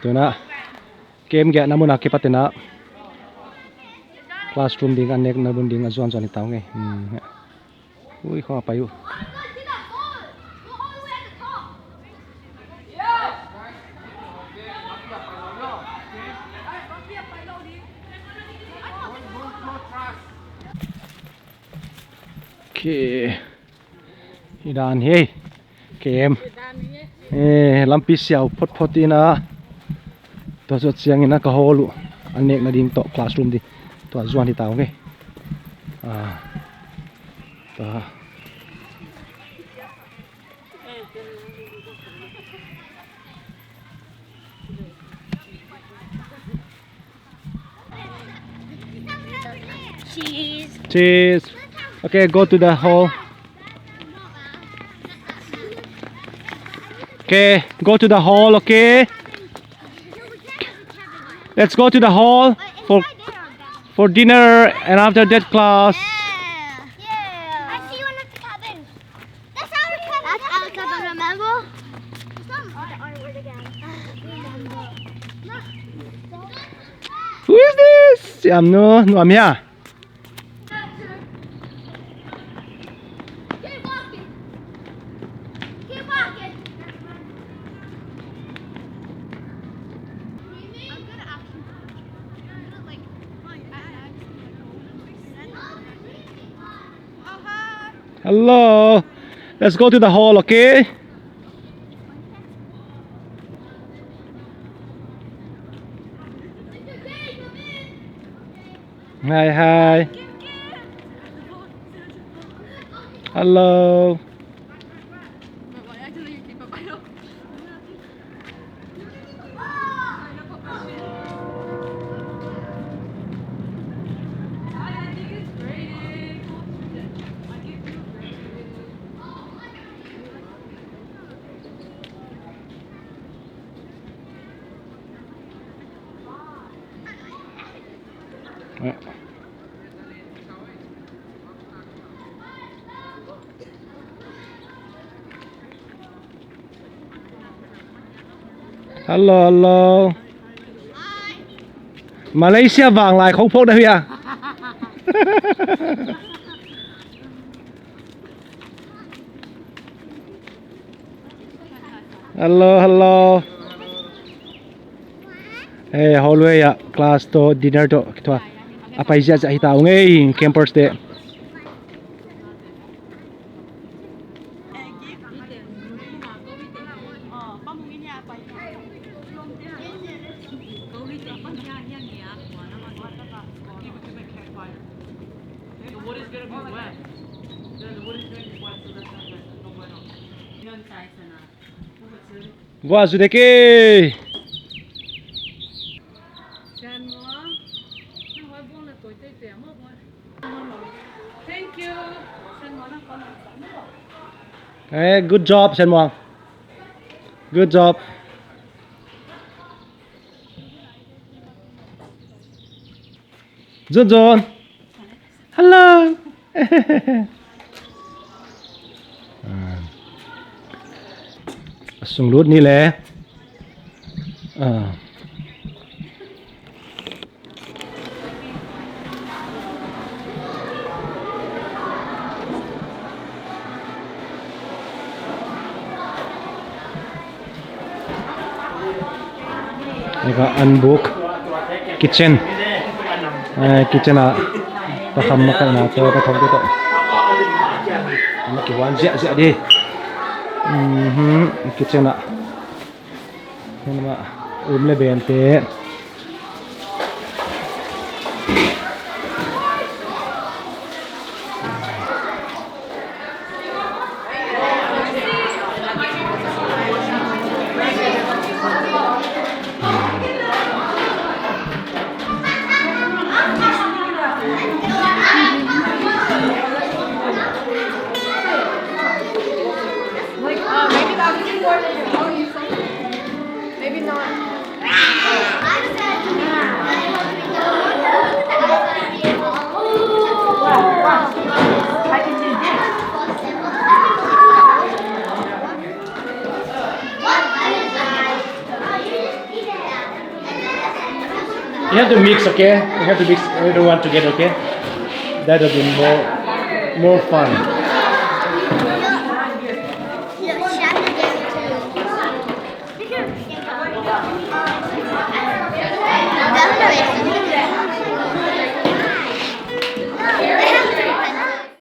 ตัวน่ะเกมแกะน้ำมันเก็บปัตนะclassroom ding anek na bunding azuan zuan itaw nge ui kho pa yu okay idan hey kem lampi siaw phot photina to zot siang ina ka holu anek na ding to classroom di to zuan di tao nge to cheese okay go to the hall okay go to the hall okay let's go to the hall for dinner and after that class. Yeah. I see you in the cabin. That's our cabin. That's our cabin, remember? Who is this? I'm here. Keep walking. Keep walking. Hello. Let's go to the hall, okay? Hi. Hello. Hello. Malaysia vàng lại không phốt đây à? Hello. Hey, hallway ya, class to dinner to kita apa isi aja kita ngay campers de. Gua sudah ke. Thank you. Hey, good job, Sen Wang. Good job. John. Hello. Sung lút ni lẽ. Ika unbook kitchen kitchen à ta khăm mà cái nào cho ta không cái tội nó kiểu ăn dẹ đi kitchen à nhưng mà lấy bền té Maybe that was more than your own. Maybe not. You have to mix, okay? You have to mix everyone together, okay? That'll be more fun.